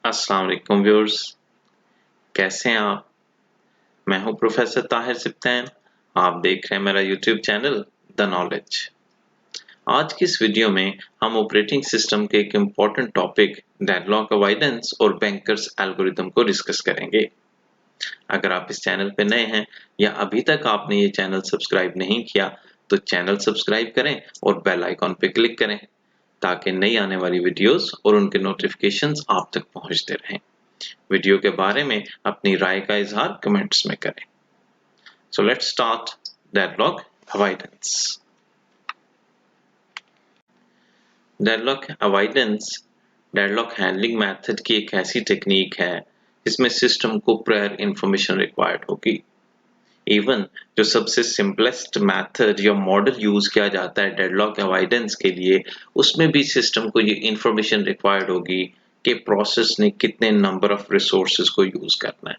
अस्सलाम वालेकुम व्यूअर्स, कैसे हैं आप? मैं हूं प्रोफेसर ताहिर सिब्तैन। आप देख रहे हैं मेरा यूट्यूब चैनल द नॉलेज। आज की इस वीडियो में हम ऑपरेटिंग सिस्टम के एक इम्पॉर्टेंट टॉपिक डेडलॉक अवॉइडेंस और बैंकर्स एल्गोरिथम को डिस्कस करेंगे। अगर आप इस चैनल पर नए हैं या अभी तक आपने ये चैनल सब्सक्राइब नहीं किया तो चैनल सब्सक्राइब करें और बेल आइकॉन पर क्लिक करें ताकि नई आने वाली वीडियोस और उनके नोटिफिकेशंस आप तक पहुंचते रहें। वीडियो के बारे में अपनी राय का इजहार कमेंट्स में करें। So let's start deadlock avoidance. Deadlock avoidance deadlock handling method की एक ऐसी टेक्निक है जिसमें सिस्टम को प्रायर इंफॉर्मेशन रिक्वायर्ड होगी। इवन जो सबसे सिंपलेस्ट मेथड या मॉडल यूज किया जाता है डेडलॉक अवॉइडेंस के लिए, उसमें भी सिस्टम को ये इंफॉर्मेशन रिक्वायर्ड होगी कि प्रोसेस ने कितने नंबर ऑफ रिसोर्सेज को यूज करना है।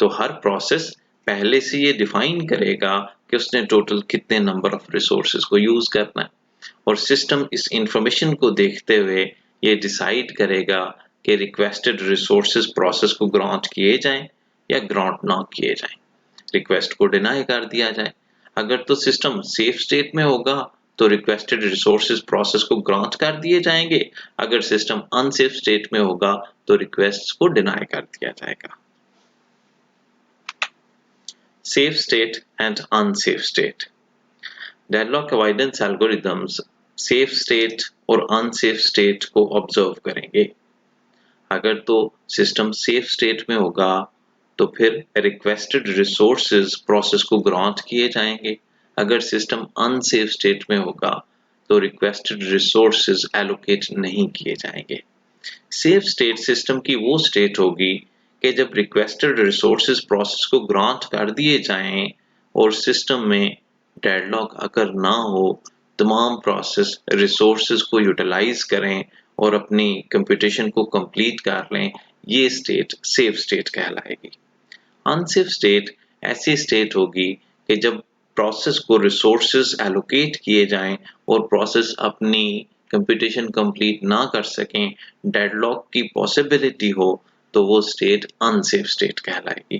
तो हर प्रोसेस पहले से ये डिफाइन करेगा कि उसने टोटल कितने नंबर ऑफ रिसोर्सेज को यूज करना है और सिस्टम इस इंफॉर्मेशन को देखते हुए ये डिसाइड करेगा कि रिक्वेस्टेड रिसोर्सेज प्रोसेस को ग्रांट किए जाएं या ग्रांट ना किए जाएं, रिक्वेस्ट को डिनाई कर दिया जाए। अगर तो सिस्टम सेफ स्टेट में होगा तो रिक्वेस्टेड रिसोर्सेज प्रोसेस को ग्रांट कर दिए जाएंगे, अगर सिस्टम अनसेफ स्टेट में होगा तो रिक्वेस्ट को डिनाई कर दिया जाएगा। Safe state and unsafe state. Deadlock avoidance algorithms safe state और अनसेफ स्टेट को ऑब्जर्व करेंगे। अगर तो सिस्टम सेफ स्टेट में होगा तो फिर रिक्वेस्टेड रिसोर्सेज प्रोसेस को ग्रांट किए जाएंगे। अगर सिस्टम अनसेफ स्टेट में होगा तो रिक्वेस्टेड रिसोर्सेज एलोकेट नहीं किए जाएंगे। सेफ स्टेट सिस्टम की वो स्टेट होगी कि जब रिक्वेस्टेड रिसोर्सेज प्रोसेस को ग्रांट कर दिए जाएं और सिस्टम में डेडलॉक अगर ना हो, तमाम प्रोसेस रिसोर्सेज को यूटिलाइज करें और अपनी कंप्यूटेशन को कंप्लीट कर लें, ये स्टेट सेफ स्टेट कहलाएगी। अनसेफ स्टेट ऐसी स्टेट होगी कि जब प्रोसेस को रिसोर्सेज एलोकेट किए जाएं और प्रोसेस अपनी कंप्यूटेशन कंप्लीट ना कर सकें, डेडलॉक की पॉसिबिलिटी हो, तो वो स्टेट अनसेफ स्टेट कहलाएगी।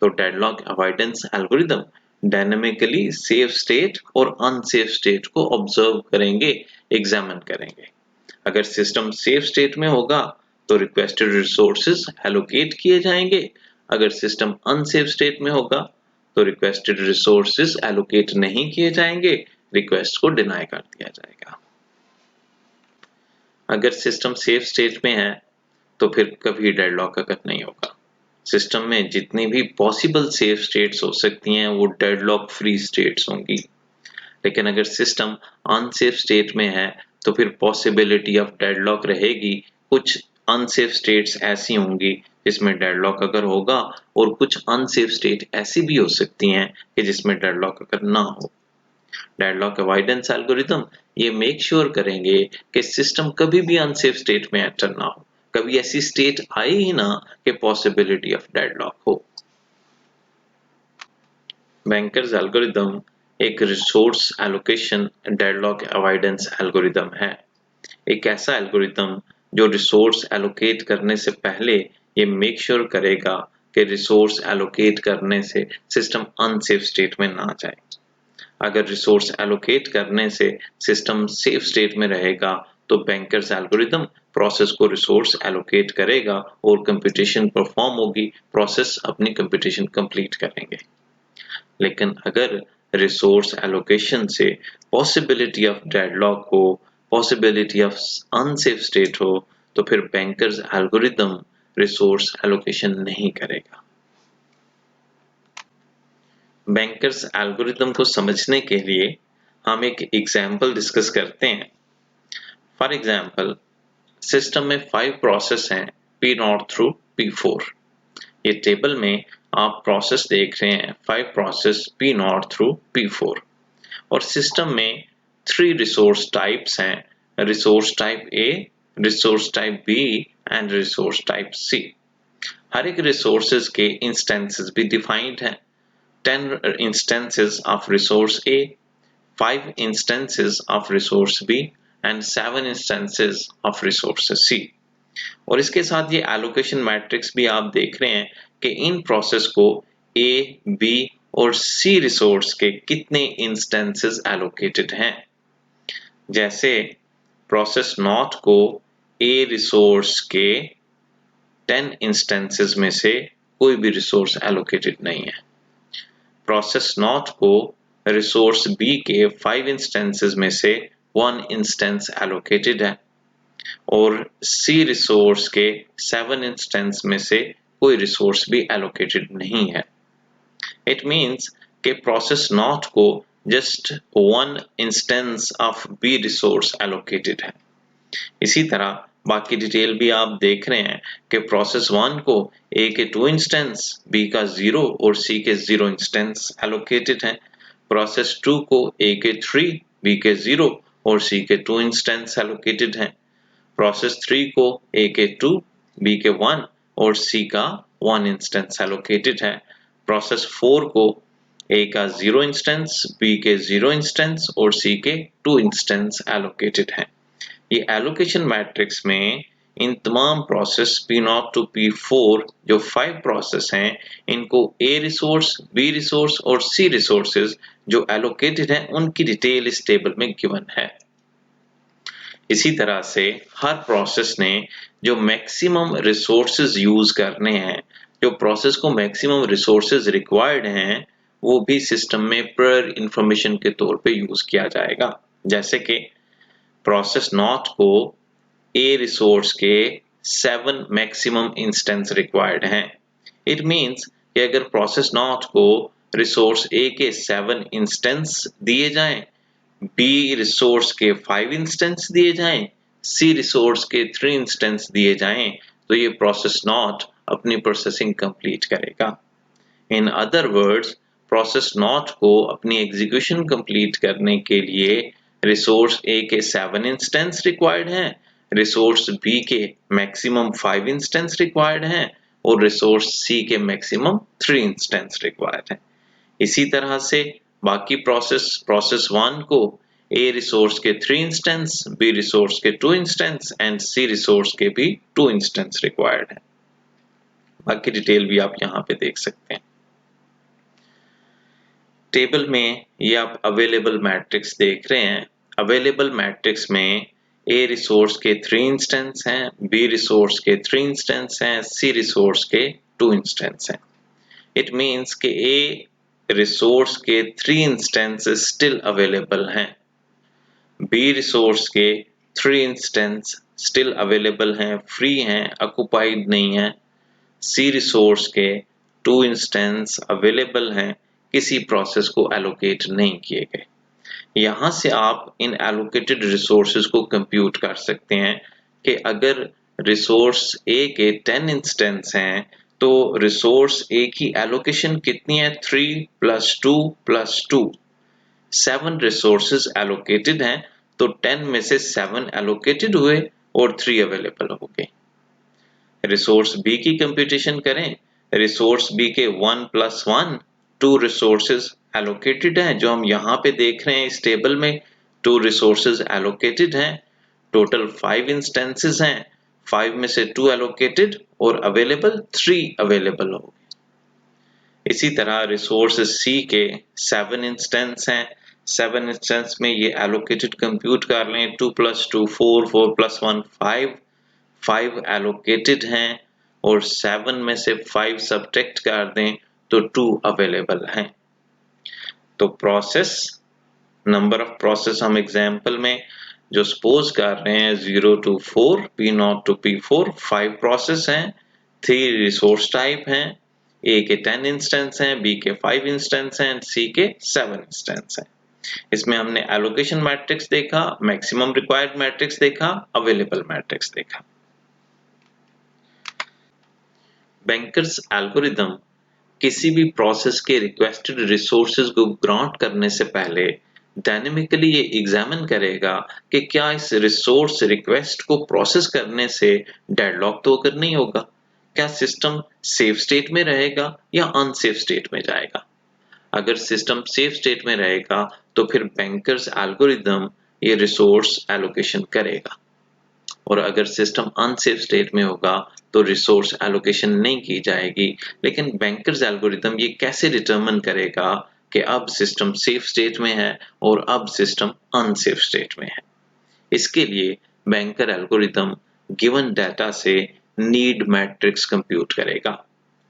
तो deadlock avoidance algorithm dynamically safe state और अनसेफ स्टेट को ऑब्जर्व करेंगे, एग्जामिन करेंगे। अगर सिस्टम सेफ स्टेट में होगा तो रिक्वेस्टेड रिसोर्सेज एलोकेट किए जाएंगे, अगर सिस्टम अनसेफ स्टेट में होगा तो रिक्वेस्टेड रिसोर्सेज एलोकेट नहीं किए जाएंगे, रिक्वेस्ट को डिनाई कर दिया जाएगा। अगर सिस्टम सेफ स्टेट में है तो फिर कभी डेडलॉक अगर नहीं होगा। सिस्टम में जितनी भी पॉसिबल सेफ स्टेट्स हो सकती हैं वो डेडलॉक फ्री स्टेट्स होंगी। लेकिन अगर सिस्टम अनसेफ स्टेट में है तो फिर पॉसिबिलिटी ऑफ डेडलॉक रहेगी। कुछ अनसेफ स्टेट्स ऐसी होंगी जिसमें डेडलॉक अगर होगा और कुछ अनसेफ स्टेट ऐसी भी हो सकती हैं कि जिसमें डेडलॉक अगर ना हो। डेडलॉक अवॉइडेंस एल्गोरिथम ये मेक श्योर करेंगे कि सिस्टम कभी भी अनसेफ स्टेट में एंटर ना हो, कभी ऐसी स्टेट आए ही ना कि पॉसिबिलिटी ऑफ डेडलॉक हो। बैंकर्स एल्गोरिथम एक resource allocation deadlock avoidance algorithm है। एक ऐसा एल्गोरिथम जो रिसोर्स एलोकेट करने से पहले ये मेक श्योर करेगा कि रिसोर्स एलोकेट करने से सिस्टम अनसेफ स्टेट में ना जाए। अगर रिसोर्स एलोकेट करने से सिस्टम सेफ स्टेट में रहेगा तो बैंकर्स एल्गोरिथम प्रोसेस को रिसोर्स एलोकेट करेगा और कंप्यूटेशन परफॉर्म होगी, प्रोसेस अपनी कंप्यूटेशन कंप्लीट करेंगे। लेकिन अगर रिसोर्स एलोकेशन से पॉसिबिलिटी ऑफ डेडलॉक हो, पॉसिबिलिटी ऑफ अनसेफ स्टेट हो, तो फिर बैंकर्स एल्गोरिथम रिसोर्स एलोकेशन नहीं करेगा। बैंकर्स एल्गोरिथम को समझने के लिए हम एक एग्जाम्पल डिस्कस करते हैं। फॉर एग्जाम्पल, सिस्टम में 5 प्रोसेस हैं P0 थ्रू P4। ये टेबल में आप प्रोसेस देख रहे हैं 5 प्रोसेस P0 थ्रू P4 और सिस्टम में 3 रिसोर्स टाइप्स हैं, resource type A, resource type B and resource type C। हर एक रिसोर्सेज के इंस्टेंसेस भी डिफाइंड हैं। 10 instances of resource A, 5 instances of resource B, and 7 instances of resource C. और इसके साथ ये एलोकेशन मैट्रिक्स भी आप देख रहे हैं कि इन प्रोसेस को ए, बी और सी रिसोर्स के कितने इंस्टेंसेस एलोकेटेड हैं। जैसे प्रोसेस नॉट को ए रिसोर्स के 10 इंस्टेंसेस में से कोई भी रिसोर्स एलोकेटेड नहीं है। प्रोसेस नॉट को रिसोर्स बी के 5 इंस्टेंसेस में से 1 इंस्टेंस एलोकेटेड है और सी रिसोर्स के 7 इंस्टेंस में से कोई रिसोर्स भी एलोकेटेड नहीं है। इट मीन्स कि प्रोसेस नॉट को just 1 instance of B resource allocated है। इसी तरह बाकी डिटेल भी आप देख रहे हैं कि प्रोसेस 1 को ए के 2 इंस्टेंस, बी का 0 और सी के 0 इंस्टेंस एलोकेटेड हैं। प्रोसेस 2 को ए के 3, बी के 0 और सी के 2 इंस्टेंस एलोकेटेड हैं। प्रोसेस 3 को ए के 2, बी के 1 और सी का 1 इंस्टेंस एलोकेटेड है। प्रोसेस 4 को ए का 0 इंस्टेंस, बी के 0 इंस्टेंस और सी के 2 इंस्टेंस एलोकेटेड हैं। ये एलोकेशन मैट्रिक्स में इन तमाम प्रोसेस P0 to P4 जो 5 प्रोसेस हैं, इनको A रिसोर्स, B रिसोर्स और C रिसोर्सेज जो एलोकेटेड हैं उनकी डिटेल इस टेबल में गिवन है। इसी तरह से हर प्रोसेस ने जो मैक्सिमम रिसोर्सेज यूज करने हैं, जो प्रोसेस को मैक्सिमम रिसोर्सेज रिक्वायर्ड हैं, वो भी सिस्टम में प्रायर इंफॉर्मेशन के तौर पे यूज किया जाएगा। जैसे कि प्रोसेस नॉट को ए रिसोर्स के 7 मैक्सिमम इंस्टेंस रिक्वायर्ड हैं। इट मींस कि अगर प्रोसेस नॉट को रिसोर्स ए के 7 इंस्टेंस दिए जाएं, बी रिसोर्स के 5 इंस्टेंस दिए जाएं, सी रिसोर्स के 3 इंस्टेंस दिए जाएं, तो ये प्रोसेस नॉट अपनी प्रोसेसिंग कंप्लीट करेगा। In other words, process naught को अपनी एग्जीक्यूशन कंप्लीट करने के लिए रिसोर्स ए के 7 इंस्टेंस रिक्वायर्ड हैं, रिसोर्स बी के मैक्सिमम 5 इंस्टेंस रिक्वायर्ड हैं और रिसोर्स सी के मैक्सिमम 3 इंस्टेंस रिक्वायर्ड हैं। इसी तरह से बाकी प्रोसेस 1 को ए रिसोर्स के 3 इंस्टेंस, बी रिसोर्स के 2 इंस्टेंस एंड सी रिसोर्स के भी 2 इंस्टेंस रिक्वायर्ड हैं। बाकी डिटेल भी आप यहाँ पे देख सकते हैं। टेबल में ये आप अवेलेबल मैट्रिक्स देख रहे हैं। अवेलेबल मैट्रिक्स में ए रिसोर्स के 3 इंस्टेंस हैं, बी रिसोर्स के 3 इंस्टेंस हैं, सी रिसोर्स के 2 इंस्टेंस हैं। इट मींस कि ए रिसोर्स के 3 इंस्टेंस स्टिल अवेलेबल हैं, बी रिसोर्स के 3 इंस्टेंस स्टिल अवेलेबल हैं, फ्री हैं, ऑक्युपाइड नहीं हैं, सी रिसोर्स के 2 इंस्टेंस अवेलेबल हैं, किसी प्रोसेस को एलोकेट नहीं किए गए। यहाँ से आप इन एलोकेटेड रिसोर्सेज को कंप्यूट कर सकते हैं कि अगर रिसोर्स ए के 10 इंस्टेंस हैं तो रिसोर्स ए की एलोकेशन कितनी है? 3 + 2 + 2, 7 रिसोर्सेज एलोकेटेड हैं, तो 10 में से 7 एलोकेटेड हुए और 3 अवेलेबल हो गए। रिसोर्स बी की कंप्यूटेशन करें। रिसोर्स बी के 1 + 1, 2 रिसोर्सेज एलोकेटेड हैं जो हम यहाँ पे देख रहे हैं इस टेबल में। 2 रिसोर्सेज एलोकेटेड हैं, टोटल 5 इंस्टेंसेस हैं, 5 में से 2 एलोकेटेड और अवेलेबल 3 अवेलेबल हो गए। इसी तरह रिसोर्स सी के 7 इंस्टेंस हैं, 7 इंस्टेंस में ये एलोकेटेड कंप्यूट कर लें। 2 + 2 4, 4 + 1 5, 5 एलोकेटेड हैं और 7 में से 5 सब्ट्रैक्ट कर दें तो 2 अवेलेबल हैं। तो प्रोसेस नंबर ऑफ प्रोसेस हम एग्जांपल में जो सपोज कर रहे हैं 0 to 4, P0 to P4 5 process हैं, 3 रिसोर्स टाइप हैं, A के 10 इंस्टेंस हैं, B के 5 इंस्टेंस हैं, C के 7 इंस्टेंस हैं। इसमें हमने एलोकेशन मैट्रिक्स देखा, मैक्सिमम रिक्वायर्ड मैट्रिक्स देखा, अवेलेबल मैट्रिक्स देखा। बैंकर्स एल्गोरिदम किसी भी प्रोसेस के रिक्वेस्टेड रिसोर्सेज को ग्रांट करने से पहले डायनेमिकली ये एग्जामिन करेगा कि क्या इस रिसोर्स रिक्वेस्ट को प्रोसेस करने से डेडलॉक तो अगर नहीं होगा, क्या सिस्टम सेफ स्टेट में रहेगा या अनसेफ स्टेट में जाएगा। अगर सिस्टम सेफ स्टेट में रहेगा तो फिर बैंकर्स एल्गोरिदम ये रिसोर्स एलोकेशन करेगा और अगर सिस्टम अनसेफ स्टेट में होगा तो रिसोर्स एलोकेशन नहीं की जाएगी। लेकिन बैंकर्स एल्गोरिथम ये कैसे डिटरमिन करेगा कि अब सिस्टम सेफ स्टेट में है और अब सिस्टम अनसेफ स्टेट में है? इसके लिए बैंकर एल्गोरिथम गिवन डाटा से नीड मैट्रिक्स कंप्यूट करेगा।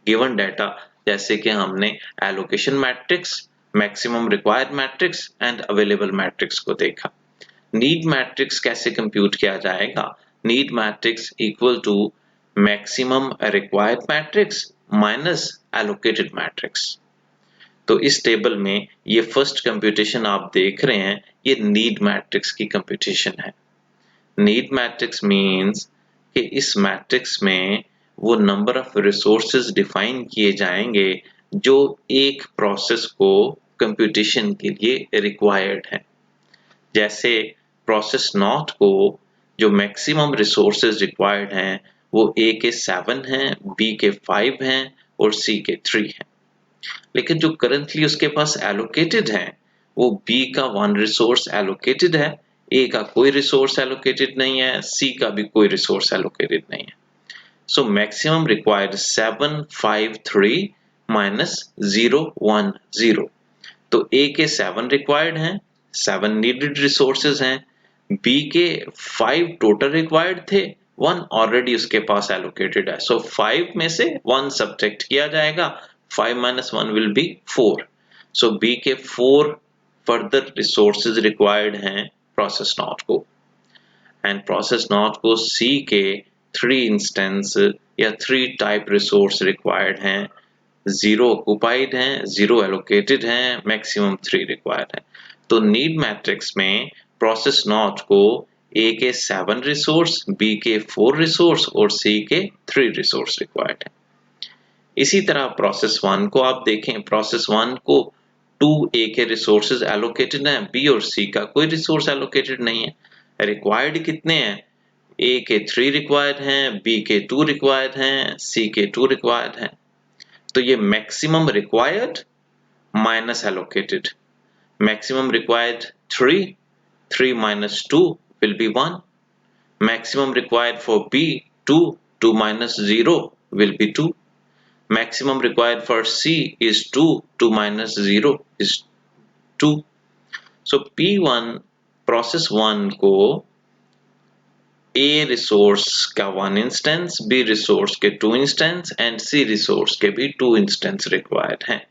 गिवन डाटा जैसे कि हमने allocation matrix, maximum required matrix and available matrix को देखा। नीड मैट्रिक्स कैसे कंप्यूट किया जाएगा? Need matrix equal to maximum required matrix minus allocated matrix. तो इस टेबल में ये फर्स्ट कंप्यूटेशन आप देख रहे हैं, ये नीड मैट्रिक्स की कंप्यूटेशन है। नीड मैट्रिक्स मीन्स कि इस मैट्रिक्स में वो नंबर ऑफ रिसोर्सेज डिफाइन किए जाएंगे जो एक प्रोसेस को कंप्यूटेशन के लिए रिक्वायर्ड है। जैसे प्रोसेस नॉट को जो मैक्सिमम रिसोर्सेज रिक्वायर्ड हैं वो ए के 7 हैं, बी के 5 हैं और सी के 3 हैं। लेकिन जो करंटली उसके पास एलोकेटेड है वो बी का 1 रिसोर्स एलोकेटेड है, ए का कोई रिसोर्स एलोकेटेड नहीं है, सी का भी कोई रिसोर्स एलोकेटेड नहीं है। So maximum required 7 5 3 minus 0 1 0। तो ए के 7 रिक्वायर्ड हैं, 7 नीडेड रिसोर्सेज हैं, बी के 5 टोटल रिक्वायर्ड थे, 1 ऑलरेडी उसके पास एलोकेटेड है। सो 5 में से 1 सब्ट्रैक्ट किया जाएगा, 5 minus 1 will be 4. So B के 4 further resources required हैं process node को, and process node को C के 3 instance या 3 type resource required हैं, 0 occupied हैं, 0 allocated हैं, maximum 3 required हैं। तो need matrix में process node को A के 7 resource, B के 4 resource और C के 3 resource required हैं। इसी तरह प्रोसेस 1 को आप देखें, प्रोसेस 1 को 2A के रिसोर्सेज एलोकेटेड हैं, बी और सी का कोई रिसोर्स एलोकेटेड नहीं है। रिक्वायर्ड कितने हैं? ए के 3 रिक्वायर्ड हैं, बी के 2 रिक्वायर्ड हैं, सी के 2 रिक्वायर्ड हैं। तो ये maximum required minus allocated, maximum required 3, 3 minus 2 will be 1, maximum required for B 2, 2 minus 0 will be 2, maximum required for C is 2, 2 minus 0 is 2. So P1 process 1 को A resource का 1 instance, B resource के 2 instance and C resource के भी 2 instance required हैं।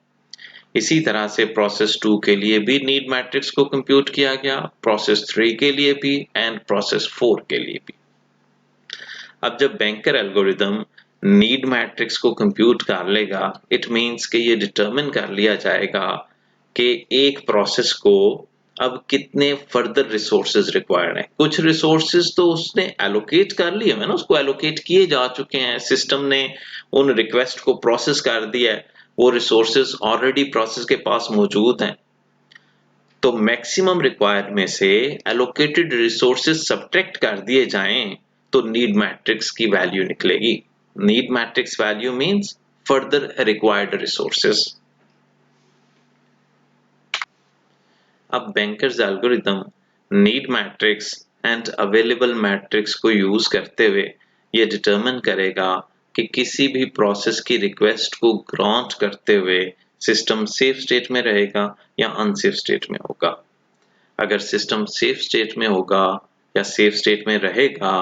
इसी तरह से process 2 के लिए भी नीड मैट्रिक्स को कंप्यूट किया गया, प्रोसेस 3 के लिए भी एंड प्रोसेस 4 के लिए भी। अब जब बैंकर एल्गोरिथम नीड मैट्रिक्स को कंप्यूट कर लेगा, इट मींस कि ये डिटरमिन कर लिया जाएगा कि एक प्रोसेस को अब कितने फर्दर रिसोर्सेज रिक्वायर्ड हैं। कुछ रिसोर्सेज तो उसने एलोकेट कर लिए हैं ना, उसको एलोकेट किए जा चुके हैं, सिस्टम ने उन रिक्वेस्ट को प्रोसेस कर दिया है, वो रिसोर्सेज ऑलरेडी प्रोसेस के पास मौजूद हैं। तो मैक्सिमम रिक्वायर्ड में से एलोकेटेड रिसोर्सेज सब्ट्रैक्ट कर दिए जाएं तो नीड मैट्रिक्स की वैल्यू निकलेगी। Need matrix value means further required resources. अब banker's algorithm need matrix and available matrix को यूज करते हुए ये डिटरमिन करेगा कि किसी भी प्रोसेस की रिक्वेस्ट को ग्रांट करते हुए सिस्टम सेफ स्टेट में रहेगा या अनसेफ स्टेट में होगा। अगर सिस्टम सेफ स्टेट में होगा या सेफ स्टेट में रहेगा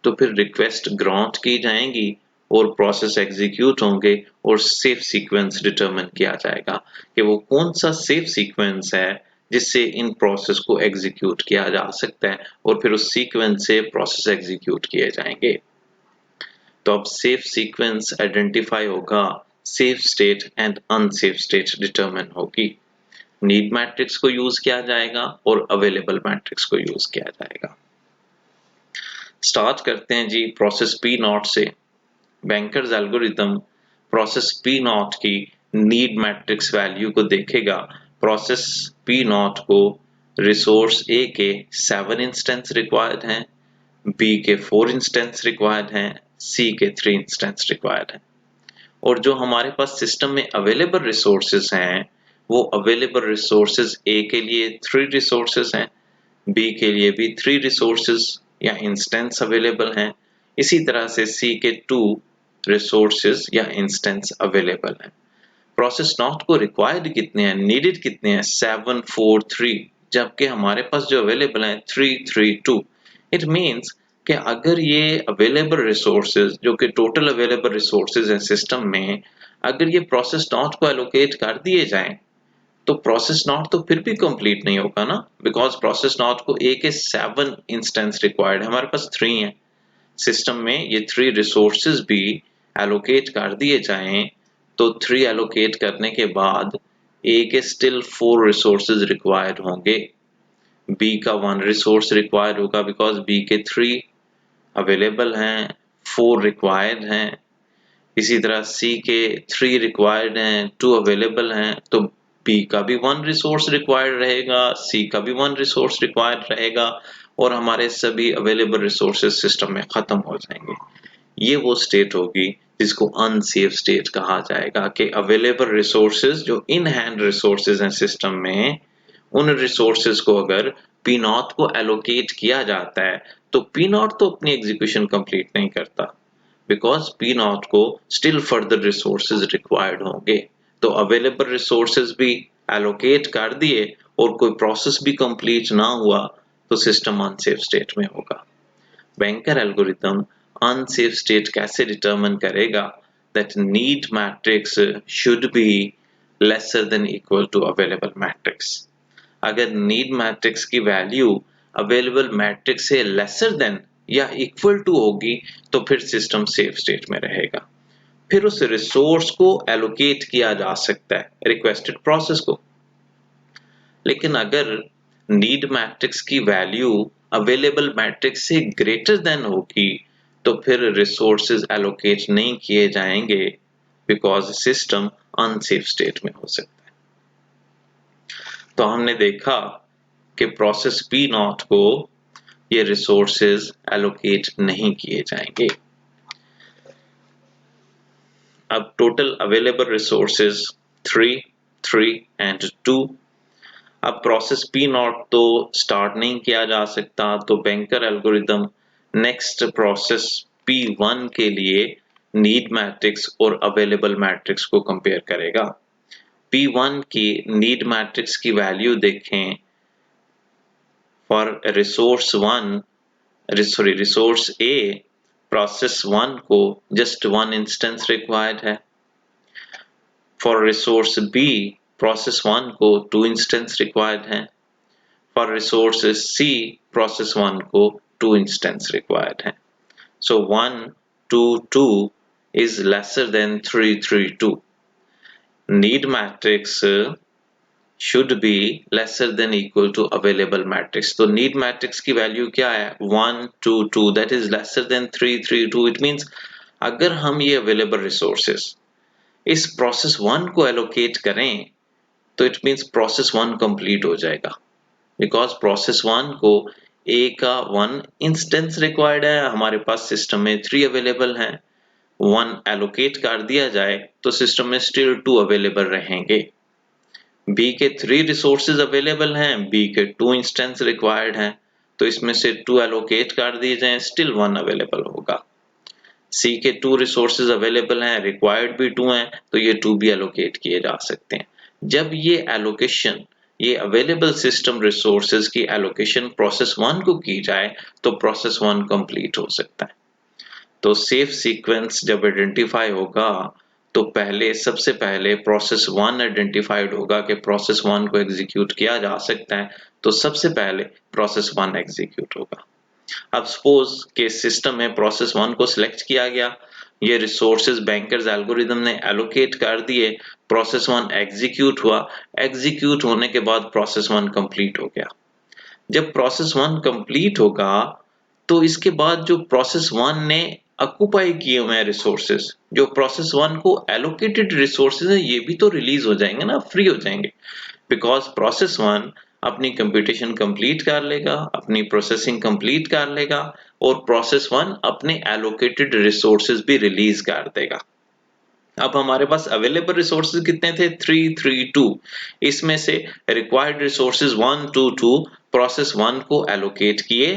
तो फिर रिक्वेस्ट ग्रांट की जाएंगी और प्रोसेस एग्जीक्यूट होंगे और सेफ सीक्वेंस डिटरमिन किया जाएगा कि वो कौन सा सेफ सीक्वेंस है जिससे इन प्रोसेस को एग्जीक्यूट किया जा सकता है और फिर उस सीक्वेंस से प्रोसेस एग्जीक्यूट किए जाएंगे। तो अब सेफ सीक्वेंस आइडेंटिफाई होगा, safe state and unsafe state determine होगी। नीड मैट्रिक्स को यूज किया जाएगा और अवेलेबल मैट्रिक्स को यूज किया जाएगा। स्टार्ट करते हैं जी प्रोसेस पी नॉट से। Bankers algorithm process P not की नीड मैट्रिक्स वैल्यू को देखेगा। प्रोसेस पी नॉट को रिसोर्स ए के 7 इंस्टेंस रिक्वायर्ड हैं, बी के 4 इंस्टेंस रिक्वायर्ड हैं, सी के 3 इंस्टेंस रिक्वायर्ड हैं। और जो हमारे पास सिस्टम में अवेलेबल रिसोर्सेज हैं वो अवेलेबल रिसोर्सेज ए के लिए 3 रिसोर्सेज हैं, बी के लिए भी 3 रिसोर्सेज या इंस्टेंस अवेलेबल हैं, इसी तरह से C के 2 रिसोर्सेज या इंस्टेंस अवेलेबल हैं। प्रोसेस नॉट को रिक्वायर्ड कितने हैं, नीडेड कितने हैं, 7 4 3, जबकि हमारे पास जो अवेलेबल हैं 3 3 2। इट मीन्स कि अगर ये अवेलेबल रिसोर्सेज जो कि टोटल अवेलेबल रिसोर्सेज हैं सिस्टम में, अगर ये प्रोसेस नॉट को एलोकेट कर दिए जाएं तो प्रोसेस नॉट तो फिर भी कंप्लीट नहीं होगा ना, बिकॉज प्रोसेस नॉट को A के 7 इंस्टेंस रिक्वायर्ड है, हमारे पास 3 है। सिस्टम में ये 3 रिसोर्सेज भी एलोकेट कर दिए जाएं तो 3 एलोकेट करने के बाद A के स्टिल 4 रिसोर्सेज रिक्वायर्ड होंगे, B का 1 रिसोर्स रिक्वायर्ड होगा बिकॉज B के 3 अवेलेबल हैं, 4 रिक्वायर्ड हैं। इसी तरह C के 3 रिक्वायर्ड हैं, 2 अवेलेबल हैं, तो B का भी 1 रिसोर्स रिक्वायर्ड रहेगा, C का भी 1 रिसोर्स रिक्वायर्ड रहेगा और हमारे सभी अवेलेबल रिसोर्सेज सिस्टम में खत्म हो जाएंगे। ये वो स्टेट होगी जिसको अनसेफ स्टेट कहा जाएगा कि अवेलेबल रिसोर्सेज जो इन हैंड रिसोर्सेज हैं सिस्टम में, उन रिसोर्सेज को अगर P नॉट को एलोकेट किया जाता है तो P नॉट तो अपनी एग्जीक्यूशन कंप्लीट नहीं करता, बिकॉज P नॉट को स्टिल फर्दर रिसोर्सेज रिक्वायर्ड होंगे। तो अवेलेबल रिसोर्सेज भी एलोकेट कर दिए और कोई प्रोसेस भी कंप्लीट ना हुआ तो सिस्टम अनसेफ स्टेट में होगा। बैंकर एल्गोरिथम अनसेफ स्टेट कैसे डिटरमिन करेगा? That need matrix should be lesser than equal to available matrix. अगर नीड मैट्रिक्स की वैल्यू अवेलेबल मैट्रिक्स से लेसर देन या इक्वल टू होगी तो फिर सिस्टम सेफ स्टेट में रहेगा, फिर उस रिसोर्स को एलोकेट किया जा सकता है रिक्वेस्टेड प्रोसेस को। लेकिन अगर नीड मैट्रिक्स की वैल्यू अवेलेबल मैट्रिक्स से ग्रेटर देन होगी तो फिर रिसोर्सेज एलोकेट नहीं किए जाएंगे बिकॉज सिस्टम अनसेफ स्टेट में हो सकता है। तो हमने देखा कि प्रोसेस P नॉट को ये रिसोर्सेज एलोकेट नहीं किए जाएंगे। अब टोटल अवेलेबल रिसोर्सेज 3 3 एंड 2। अब प्रोसेस P नॉट तो स्टार्ट नहीं किया जा सकता, तो banker algorithm next process P1 के लिए नीड मैट्रिक्स और अवेलेबल मैट्रिक्स को कंपेयर करेगा। P1 की नीड मैट्रिक्स की वैल्यू देखें, फॉर रिसोर्स A प्रोसेस 1 को जस्ट 1 इंस्टेंस रिक्वायर्ड है। फॉर रिसोर्स B प्रोसेस 1 को 2 इंस्टेंस रिक्वायर्ड है। फॉर रिसोर्स C प्रोसेस 1 को 2 इंस्टेंस रिक्वायर्ड है। So 1 2 2 is lesser than 3 3 2. Need matrix should be lesser than equal to available matrix. तो need matrix की value क्या है? 1 2 2, that is lesser than 3 3 2. It means अगर हम ये available resources इस प्रोसेस 1 को एलोकेट करें तो इट मीन्स प्रोसेस 1 कंप्लीट हो जाएगा, बिकॉज प्रोसेस 1 को A का 1 इंस्टेंस रिक्वायर्ड है, हमारे पास सिस्टम में 3 अवेलेबल हैं, 1 एलोकेट कर दिया जाए तो सिस्टम में स्टिल 2 अवेलेबल रहेंगे। B के 3 रिसोर्सेज अवेलेबल हैं, B के 2 इंस्टेंस रिक्वायर्ड हैं, तो इसमें से 2 एलोकेट कर दिए जाएं, स्टिल 1 अवेलेबल होगा। C के 2 रिसोर्सेज अवेलेबल हैं, रिक्वायर्ड भी 2 हैं, तो ये 2 भी एलोकेट किए जा सकते हैं। जब ये एलोकेशन, ये अवेलेबल सिस्टम रिसोर्सेज की एलोकेशन प्रोसेस 1 को की जाए तो प्रोसेस 1 कंप्लीट हो सकता है। तो सेफ सीक्वेंस जब आइडेंटिफाई होगा तो सबसे पहले प्रोसेस 1 आइडेंटिफाइड होगा कि प्रोसेस 1 को एग्जीक्यूट किया जा सकता है, तो सबसे पहले प्रोसेस 1 एग्जीक्यूट होगा। अब सपोज के सिस्टम में प्रोसेस 1 को सिलेक्ट किया गया, ये रिसोर्सेज बैंकर्स एल्गोरिथम ने एलोकेट कर दिए, प्रोसेस 1 एग्जीक्यूट हुआ, एग्जीक्यूट होने के बाद प्रोसेस 1 कंप्लीट हो गया। जब प्रोसेस 1 कंप्लीट होगा तो इसके बाद जो प्रोसेस 1 ने ऑक्युपाई किए हुए हैं रिसोर्सेज, जो प्रोसेस 1 को एलोकेटेड रिसोर्सेज है, ये भी तो रिलीज हो जाएंगे ना, फ्री हो जाएंगे, बिकॉज प्रोसेस 1 अपनी कंप्यूटेशन कंप्लीट कर लेगा, अपनी प्रोसेसिंग कंप्लीट कर लेगा और प्रोसेस 1 अपने एलोकेटेड रिसोर्सेज भी रिलीज कर देगा। अब हमारे पास अवेलेबल रिसोर्सेज कितने थे? 3 3 2। इसमें से रिक्वायर्ड रिसोर्सेज 1 2 2 प्रोसेस 1 को एलोकेट किए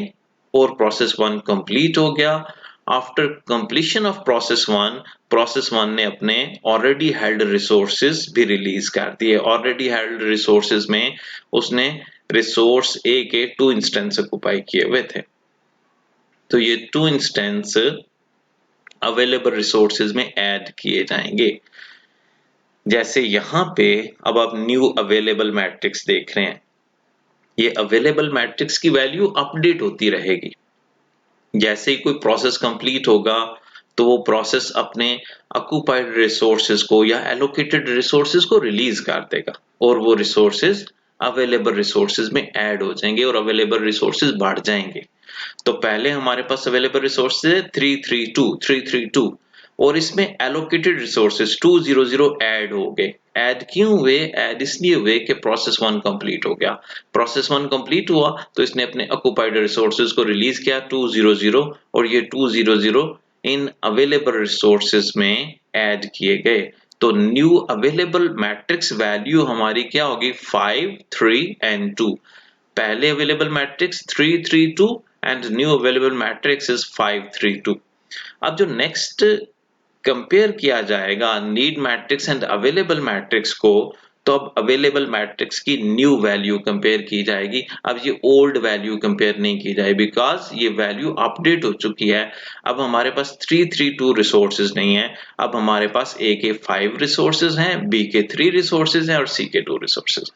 और प्रोसेस 1 कंप्लीट हो गया। आफ्टर कंप्लीशन ऑफ प्रोसेस 1 ने अपने ऑलरेडी हेल्ड रिसोर्सेज भी रिलीज कर दिए। ऑलरेडी हेल्ड रिसोर्सेज में उसने रिसोर्स ए के 2 इंस्टेंस ऑक्युपाई किए हुए थे, तो ये 2 इंस्टेंस अवेलेबल रिसोर्सेज में ऐड किए जाएंगे। जैसे यहाँ पे अब आप न्यू अवेलेबल मैट्रिक्स देख रहे हैं, ये अवेलेबल मैट्रिक्स की वैल्यू अपडेट होती रहेगी। जैसे ही कोई प्रोसेस कंप्लीट होगा तो वो प्रोसेस अपने ऑक्युपाइड रिसोर्सेज को या एलोकेटेड रिसोर्सेज को रिलीज कर देगा और वो रिसोर्सेज अवेलेबल रिसोर्सेज में ऐड हो जाएंगे और अवेलेबल रिसोर्सेज बढ़ जाएंगे। तो पहले हमारे पास अवेलेबल रिसोर्सेज है 332 और इसमें एलोकेटेड रिसोर्सेज 200 ऐड हो गए। ऐड क्यों हुए? ऐड इसलिए हुए कि प्रोसेस 1 कंप्लीट हो गया। प्रोसेस 1 कंप्लीट हुआ तो इसने अपने ऑक्युपाइड रिसोर्सेज को रिलीज किया 200 और ये 200 इन अवेलेबल रिसोर्सेज में ऐड किए गए। तो न्यू अवेलेबल मैट्रिक्स वैल्यू हमारी क्या होगी? 5, 3 एंड 2। पहले available matrix 332 and new available matrix is 532। अब जो नेक्स्ट कंपेयर किया जाएगा need matrix and available matrix को, तो अब अवेलेबल मैट्रिक्स की न्यू वैल्यू कंपेयर की जाएगी। अब ये ओल्ड वैल्यू कंपेयर नहीं की जाएगी बिकॉज ये वैल्यू अपडेट हो चुकी है। अब हमारे पास 332 रिसोर्सेज नहीं है, अब हमारे पास ए के 5 रिसोर्सेज हैं, बी के 3 रिसोर्सेज हैं और सी के 2 resources.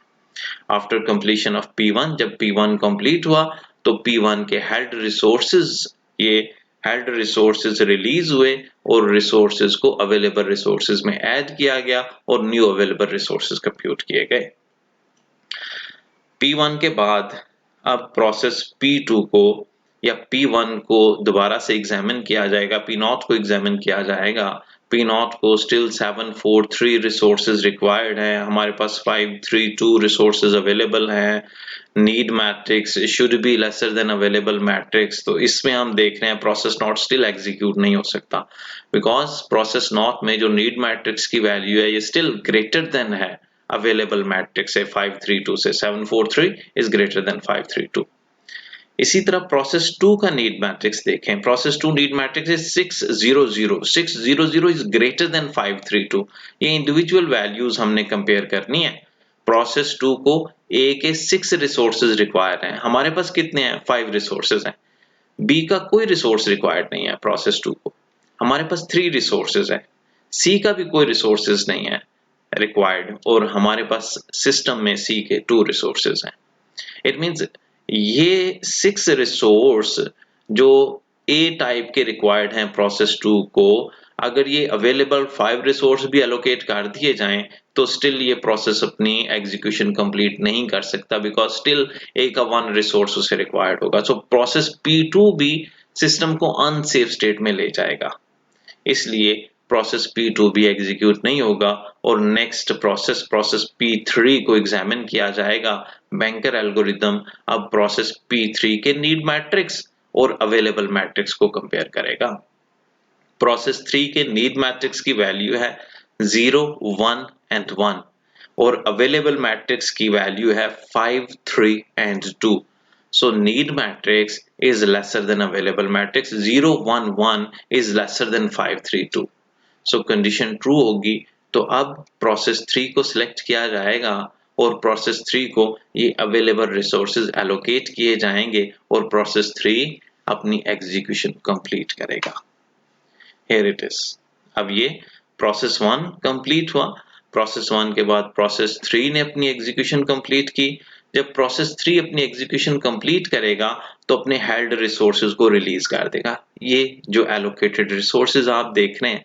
After completion of P1, जब P1 कंप्लीट हुआ तो P1 के हेल्ड रिसोर्सेज, ये हेल्ड रिसोर्सेज रिलीज हुए और रिसोर्सेज को अवेलेबल रिसोर्सेज में ऐड किया गया और न्यू अवेलेबल रिसोर्सेज कंप्यूट किए गए। P1 के बाद अब प्रोसेस P2 को या P1 को दोबारा से एग्जामिन किया जाएगा, P0 को एग्जामिन किया जाएगा। P0 को स्टिल 743 रिसोर्सेज रिक्वायर्ड है, हमारे पास 532 रिसोर्सेज अवेलेबल हैं। Need matrix should be lesser then available matrix, तो इसमें हम देख रहे हैं प्रोसेस नॉट स्टिल एग्जीक्यूट नहीं हो सकता बिकॉज प्रोसेस नॉट में जो नीड मैट्रिक्स की वैल्यू है ये स्टिल ग्रेटर देन है अवेलेबल मैट्रिक्स है 532 से। 743 इज ग्रेटर देन 532। इसी तरह प्रोसेस 2 का नीड मैट्रिक्स देखें, process 2 need matrix is 600 is greater than 532। ये इंडिविजुअल वैल्यूज हमने कंपेयर करनी है। प्रोसेस 2 को ए के 6 रिसोर्सेज रिक्वायर्ड हैं, हमारे पास कितने हैं? 5 रिसोर्सेज हैं। बी का कोई रिसोर्स रिक्वायर्ड नहीं है प्रोसेस 2 को, हमारे पास 3 रिसोर्सेज है। सी का भी कोई रिसोर्सेज नहीं है रिक्वायर्ड और हमारे पास सिस्टम में सी के 2 रिसोर्सेज हैं। इट मींस ये 6 रिसोर्स जो ए टाइप के रिक्वायर्ड हैं प्रोसेस 2 को, अगर ये अवेलेबल 5 रिसोर्स भी एलोकेट कर दिए जाएं तो स्टिल ये प्रोसेस अपनी एग्जीक्यूशन कंप्लीट नहीं कर सकता बिकॉज स्टिल ए का 1 रिसोर्स उसे रिक्वायर्ड होगा। सो प्रोसेस P2 भी सिस्टम को अनसेफ स्टेट में ले जाएगा, इसलिए प्रोसेस P2 भी एग्जीक्यूट नहीं होगा और नेक्स्ट प्रोसेस P3 को एग्जामिन किया जाएगा। बैंकर एल्गोरिथम अब प्रोसेस P3 के नीड मैट्रिक्स और अवेलेबल मैट्रिक्स को कंपेयर करेगा। प्रोसेस 3 के नीड मैट्रिक्स की वैल्यू है 0, 1 एंड 1 और अवेलेबल मैट्रिक्स की वैल्यू है 5, 3 and 2। So need matrix is lesser than available matrix, 0, 1, 1 is lesser than 5, 3, 2. So condition true होगी तो अब प्रोसेस 3 को सिलेक्ट किया जाएगा और प्रोसेस 3 को ये अवेलेबल रिसोर्सेज एलोकेट किए जाएंगे और प्रोसेस 3 अपनी एग्जीक्यूशन कंप्लीट करेगा। Here it is। अब ये प्रोसेस 1 कंप्लीट हुआ, प्रोसेस 1 के बाद प्रोसेस 3 ने अपनी एग्जीक्यूशन कंप्लीट की। जब प्रोसेस 3 अपनी एग्जीक्यूशन कंप्लीट करेगा तो अपने हेल्ड रिसोर्सेज को रिलीज कर देगा। ये जो एलोकेटेड रिसोर्सेज आप देख रहे हैं,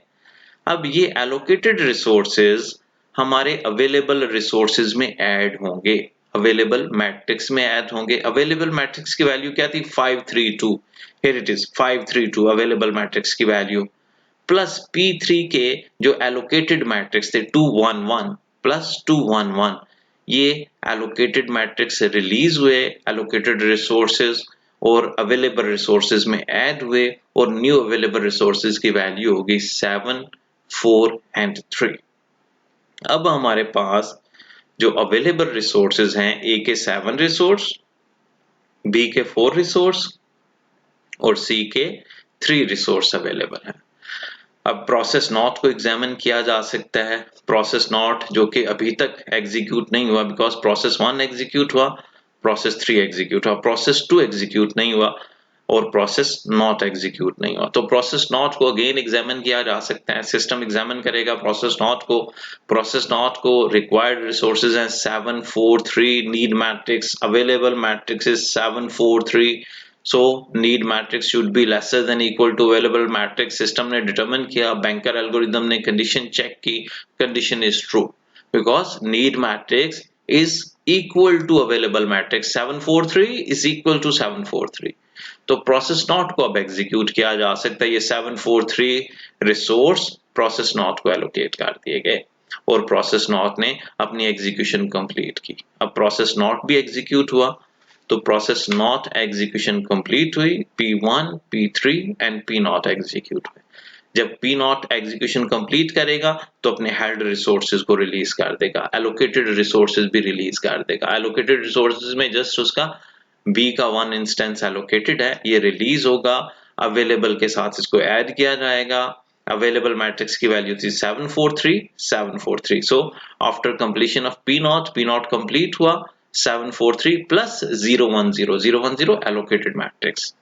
अब ये एलोकेटेड रिसोर्सेज हमारे अवेलेबल रिसोर्सेज में ऐड होंगे, अवेलेबल मैट्रिक्स में ऐड होंगे। अवेलेबल मैट्रिक्स की वैल्यू क्या थी? 532। Here it is 532 available matrix की वैल्यू प्लस P3 के जो एलोकेटेड मैट्रिक्स थे 211 प्लस 211, ये एलोकेटेड मैट्रिक्स रिलीज हुए एलोकेटेड रिसोर्सेज और अवेलेबल रिसोर्सेज में ऐड हुए और न्यू अवेलेबल रिसोर्सेज की वैल्यू होगी 7, 4 एंड 3। अब हमारे पास जो अवेलेबल रिसोर्सेज हैं, ए के 7 रिसोर्स, बी के 4 रिसोर्स और सी के 3 रिसोर्स अवेलेबल हैं। अब प्रोसेस नॉट को एग्जामिन किया जा सकता है। प्रोसेस नॉट जो कि अभी तक एग्जीक्यूट नहीं हुआ, बिकॉज प्रोसेस 1 एग्जीक्यूट हुआ, प्रोसेस 3 एग्जीक्यूट हुआ, प्रोसेस 2 एग्जीक्यूट नहीं हुआ और प्रोसेस नॉट एग्जीक्यूट नहीं हुआ। तो प्रोसेस नॉट को अगेन एग्जामिन किया जा सकता है। सिस्टम एग्जामिन करेगा प्रोसेस नॉट को। प्रोसेस नॉट को रिक्वायर्ड रिसोर्सेज हैं 7 4 3, need matrix, available matrix is 7 4 3, so need matrix should be lesser than equal to available matrix। System ने डिटरमिन किया, बैंकर एल्गोरिथम ने कंडीशन चेक की, condition is true because need matrix is equal to available matrix. 743 is equal to 743। तो process naught को अब execute किया जा सकता है। ये 743 रिसोर्स प्रोसेस नॉट को एलोकेट कर दिए गए और प्रोसेस नॉट ने अपनी एग्जीक्यूशन कंप्लीट की। अब प्रोसेस नॉट भी एग्जीक्यूट हुआ, तो प्रोसेस नॉट एग्जीक्यूशन कंप्लीट हुई, P1, P3 and P not execute हुए। जब P नॉट एग्जीक्यूशन कंप्लीट करेगा तो अपने हेल्ड रिसोर्सेज को रिलीज कर देगा, एलोकेटेड रिसोर्सेज भी रिलीज कर देगा। एलोकेटेड रिसोर्सेज में जस्ट उसका B का 1 इंस्टेंस एलोकेटेड है, ये रिलीज होगा, अवेलेबल के साथ इसको ऐड किया जाएगा। अवेलेबल मैट्रिक्स की वैल्यू थी 743 743। So after completion of P not complete हुआ, 743 प्लस 010 010 एलोकेटेड मैट्रिक्स,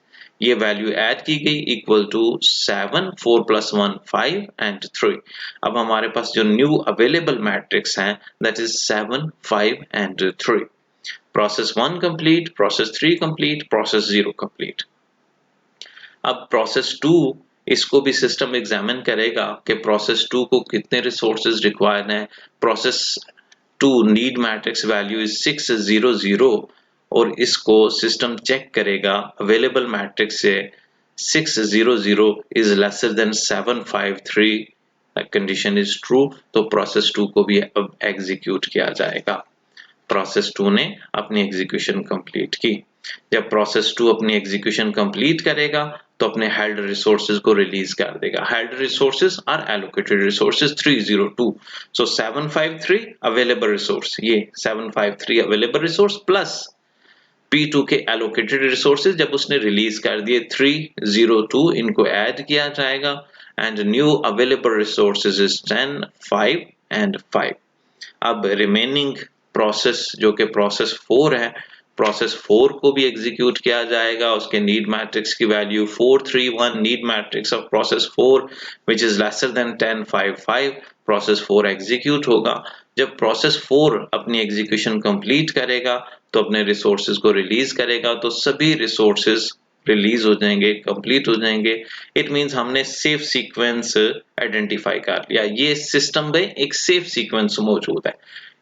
ये वैल्यू ऐड की गई इक्वल टू 7 4 प्लस 1 5 एंड 3। अब हमारे पास जो न्यू अवेलेबल मैट्रिक्स हैं that is 7 5 and 3। Process 1 complete, process 3 complete, process 0 complete. अब प्रोसेस 2 इसको भी सिस्टम एग्जामिन करेगा कि प्रोसेस 2 को कितने रिसोर्सेज रिक्वायर्ड हैं। Process 2 need matrix value is 600 और इसको सिस्टम चेक करेगा अवेलेबल मैट्रिक्स से 600 is lesser than 753, condition is true, तो प्रोसेस 2 को भी अब एग्जीक्यूट किया जाएगा। प्रोसेस 2 ने अपनी एग्जीक्यूशन कंप्लीट की। जब प्रोसेस 2 अपनी एग्जीक्यूशन कंप्लीट करेगा तो अपने हेल्ड रिसोर्सेज को रिलीज कर देगा। Held resources are allocated resources 302। So 753 available resource, ये 753 अवेलेबल रिसोर्स प्लस P2 के एलोकेटेड रिसोर्सेज जब उसने रिलीज कर दिए 302, इनको ऐड किया जाएगा and new available resources is 10 5 and 5। अब रिमेनिंग प्रोसेस जो कि प्रोसेस 4 है, प्रोसेस 4 को भी एग्जीक्यूट किया जाएगा। उसके नीड मैट्रिक्स की value 431, need matrix of process 4 which is lesser than 10 5 5। Process 4 execute होगा। जब प्रोसेस 4 अपनी एग्जीक्यूशन कंप्लीट करेगा तो अपने रिसोर्सेज को रिलीज करेगा, तो सभी रिसोर्सेज रिलीज हो जाएंगे, कंप्लीट हो जाएंगे। इट मींस हमने सेफ सीक्वेंस आइडेंटिफाई कर लिया। ये सिस्टम में एक सेफ सीक्वेंस मौजूद है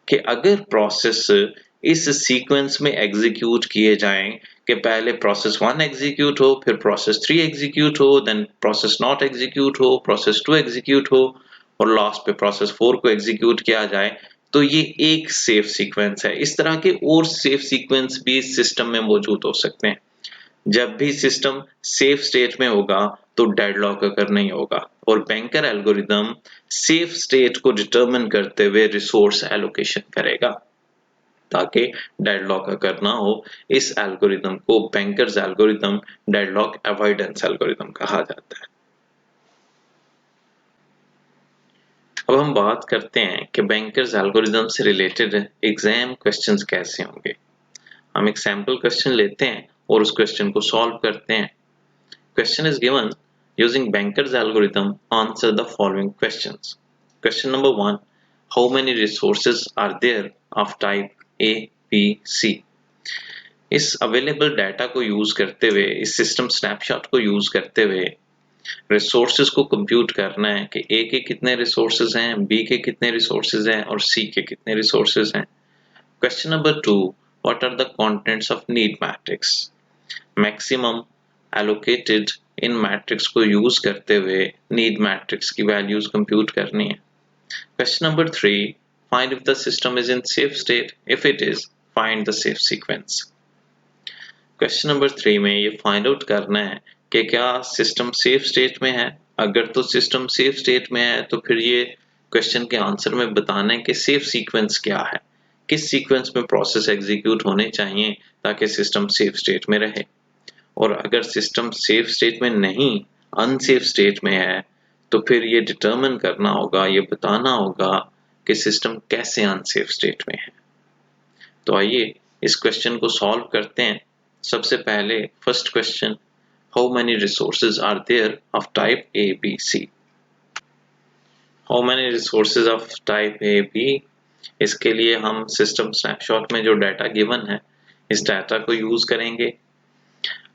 कि अगर प्रोसेस इस सीक्वेंस में एग्जीक्यूट किए जाएं कि पहले प्रोसेस 1 एग्जीक्यूट हो, फिर प्रोसेस 3 एग्जीक्यूट हो, देन प्रोसेस नॉट एग्जीक्यूट हो, प्रोसेस 2 एग्जीक्यूट हो और लास्ट पे प्रोसेस 4 को एग्जीक्यूट किया जाए, तो ये एक सेफ सीक्वेंस है। इस तरह के और सेफ सीक्वेंस भी सिस्टम में मौजूद हो सकते हैं। जब भी सिस्टम सेफ स्टेट में होगा तो डेडलॉक अगर नहीं होगा और बैंकर एल्गोरिदम सेफ स्टेट को डिटरमिन करते हुए रिसोर्स एलोकेशन करेगा ताकि डेडलॉक अगर ना हो। इस एल्गोरिदम को bankers algorithm, deadlock avoidance algorithm कहा जाता है। अब हम बात करते हैं कि बैंकर्स एल्गोरिदम से रिलेटेड एग्जाम क्वेश्चंस कैसे होंगे। हम एक सैंपल क्वेश्चन लेते हैं और उस क्वेश्चन को सॉल्व करते हैं। Question is given using Banker's algorithm. Answer the following questions. Question number 1. How many resources are there of type A, B, C? इस अवेलेबल डाटा को यूज करते हुए, इस सिस्टम स्नैपशॉट को यूज करते हुए रिसोर्सेज को कंप्यूट करना है कि A के कितने रिसोर्सेज हैं, B के कितने रिसोर्सेज हैं और C के कितने रिसोर्सेज हैं। Question number 2. What are the contents of need matrix? Maximum allocated in matrix को यूज करते हुए नीड मैट्रिक्स की वैल्यूज कंप्यूट करनी है। Question number 3, find if the system is in safe state, if it is find the safe sequence. Question number 3 में ये find out करना है कि क्या सिस्टम सेफ स्टेट में है। अगर तो सिस्टम सेफ स्टेट में है तो फिर ये क्वेश्चन के आंसर में बताना है कि सेफ सीक्वेंस क्या है, किस सीक्वेंस में प्रोसेस एग्जीक्यूट होने चाहिए ताकि सिस्टम सेफ स्टेट में रहे। और अगर सिस्टम सेफ स्टेट में नहीं अनसेफ स्टेट में है तो फिर ये डिटरमिन करना होगा, ये बताना होगा कि सिस्टम कैसे अनसेफ स्टेट में है। तो आइए इस क्वेश्चन को सॉल्व करते हैं। सबसे पहले first question, how many resources are there of type A B C. How many resources of type A B, इसके लिए हम सिस्टम स्नैपशॉट में जो डाटा गिवन है इस डाटा को यूज करेंगे।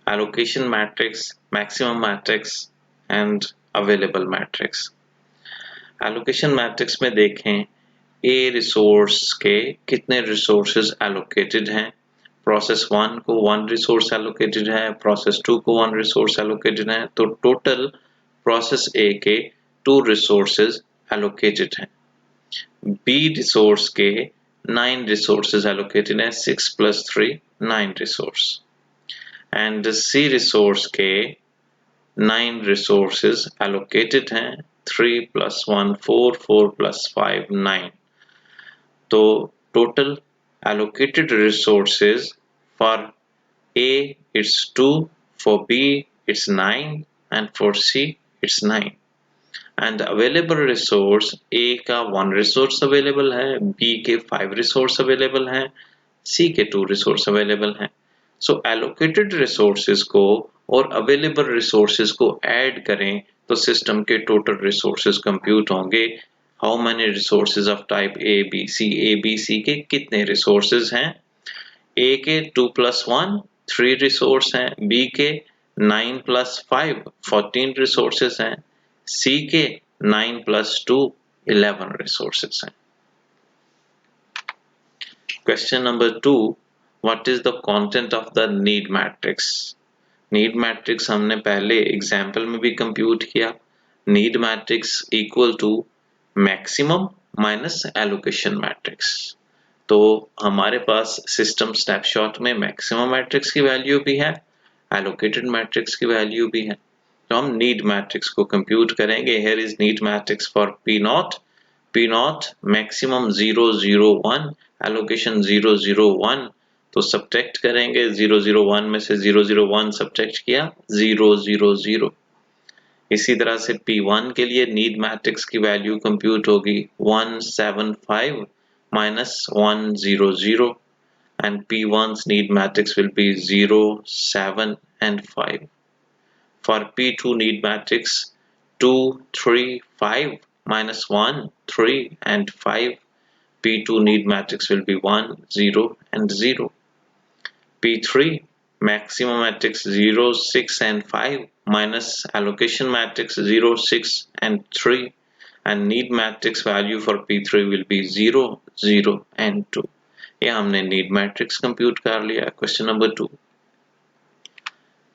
Allocation matrix, maximum matrix and available matrix. Allocation matrix में देखें ए रिसोर्स के कितने रिसोर्सेज एलोकेटेड हैं। प्रोसेस 1 को 1 रिसोर्स एलोकेटेड है, प्रोसेस 2 को 1 रिसोर्स एलोकेटेड है, तो टोटल प्रोसेस ए के 2 रिसोर्सेज एलोकेटेड हैं। बी रिसोर्स के 9 रिसोर्सेज एलोकेटेड हैं, 6 + 3 9 रिसोर्स, एंड सी रिसोर्स के 9 resources allocated हैं, 3 + 1 4, 4 + 5 9। तो total allocated resources for A it's 2, for B it's 9 and for C it's 9। and available resource A का 1 resource available है, B के 5 resource available हैं, C के 2 resource available हैं। So allocated resources को और available resources को ऐड करें तो सिस्टम के total resources कंप्यूट होंगे। How many resources of type A, B, C? A, B, C के कितने resources हैं? A के 2 + 1 3 resource हैं, B के 9 + 5 14 resources हैं, C के 9 + 2 11 resources हैं। Question number 2, what is the content of the need matrix? Need matrix हमने पहले एग्जाम्पल में भी कंप्यूट किया। Need matrix equal to maximum minus allocation matrix. तो हमारे पास सिस्टम स्नैपशॉट में मैक्सिमम मैट्रिक्स की वैल्यू भी है, एलोकेटेड मैट्रिक्स की वैल्यू भी है। तो हम नीड मैट्रिक्स को कंप्यूट करेंगे। Here is need matrix for P not maximum 0 0 1, allocation 0 0 1। तो सब्ट्रैक्ट करेंगे, 0 0 1 में से 0 0 1 सब्ट्रैक्ट किया 0 0 0। इसी तरह से P1 के लिए नीड मैट्रिक्स की वैल्यू कंप्यूट होगी 1 7 5 minus 1 0 0, and P1's need matrix will be 0 7 and 5। For P2 need matrix 2 3 5 minus 1 3 and 5, P2 need matrix will be 1 0 and 0। P3 maximum matrix 0 6 and 5 minus allocation matrix 0 6 and 3, and need matrix value for P3 will be 0 0 and 2। ये हमने need matrix compute कर लिया। Question number 2।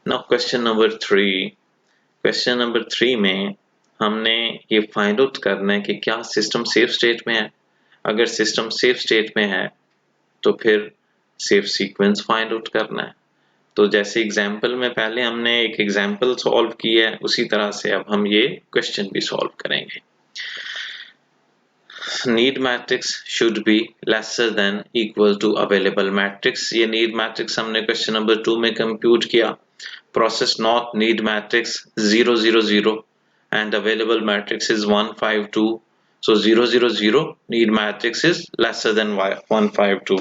Now question number 3। Question number 3 में हमने ये find out करना है कि क्या सिस्टम सेफ स्टेट में है। अगर सिस्टम सेफ स्टेट में है तो फिर सेफ सीक्वेंस फाइंड आउट करना है। तो जैसे एग्जाम्पल में पहले हमने एक एग्जाम्पल सॉल्व किया है, उसी तरह से अब हम ये क्वेश्चन भी सॉल्व करेंगे। Need matrix should be lesser than equal to available matrix. ये नीड मैट्रिक्स हमने क्वेश्चन नंबर 2 में कंप्यूट किया। Process naught need matrix 0 0 0 and available matrix is 1 5 2, so 0 0 0 need matrix is lesser than 1 5 2।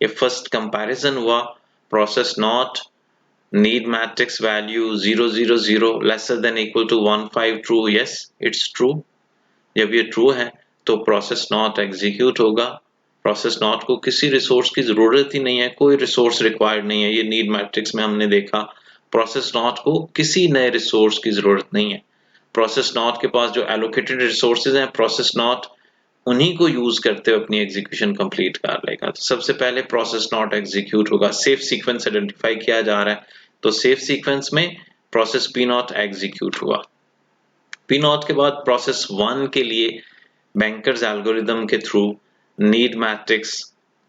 ये first comparison हुआ, process not need matrix value 0 0 0 lesser than equal to 1 5 true, yes it's true। जब ये true है तो process not execute होगा। Process naught को किसी resource की जरूरत ही नहीं है, कोई रिसोर्स रिक्वायर्ड नहीं है। ये नीड मैट्रिक्स में हमने देखा प्रोसेस नॉट को किसी नए रिसोर्स की जरूरत नहीं है। प्रोसेस नॉट के पास जो एलोकेटेड रिसोर्सेज हैं, प्रोसेस नॉट उन्हीं को यूज करते हुए अपनी एग्जीक्यूशन कंप्लीट कर लेगा। तो सबसे पहले प्रोसेस नॉट एग्जीक्यूट होगा। सेफ सीक्वेंस आइडेंटिफाई किया जा रहा है, तो सेफ सीक्वेंस में प्रोसेस पी नॉट एग्जीक्यूट हुआ। पी नॉट के बाद प्रोसेस 1 के लिए बैंकर्स एल्गोरिदम के थ्रू नीड मैट्रिक्स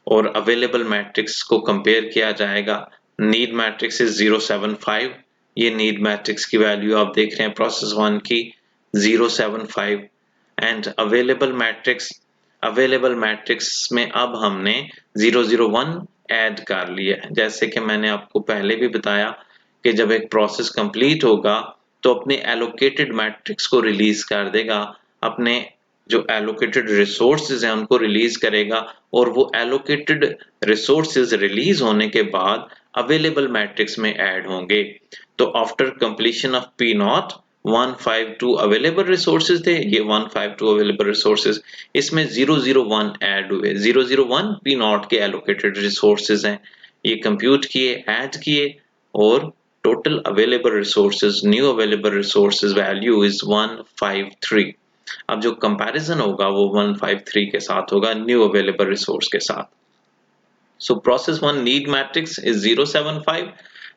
और अवेलेबल मैट्रिक्स को कंपेयर किया जाएगा। Need matrix is 0 7 5। ये नीड मैट्रिक्स की वैल्यू आप देख रहे हैं प्रोसेस 1 की 0 7 5, एंड अवेलेबल मैट्रिक्स में अब हमने 0 0 1 ऐड कर लिया है। जैसे कि मैंने आपको पहले भी बताया कि जब एक प्रोसेस कंप्लीट होगा तो अपने एलोकेटेड मैट्रिक्स को रिलीज कर देगा, अपने जो एलोकेटेड रिसोर्सेज हैं उनको रिलीज करेगा, और वो एलोकेटेड रिसोर्सेज रिलीज होने के बाद अवेलेबल मैट्रिक्स में ऐड होंगे। तो after completion of P not 152 available resources थे, ये 152 अवेलेबल रिसोर्सेज, इसमें 001 ऐड हुए। 001 पी नॉट के एलोकेटेड रिसोर्सेज हैं, ये कंप्यूट किए, ऐड किए, और total available resources, new available resources value is 153। अब जो कंपैरिजन होगा वो 153 के साथ होगा, न्यू अवेलेबल रिसोर्स के साथ। So process 1 need matrix is 075.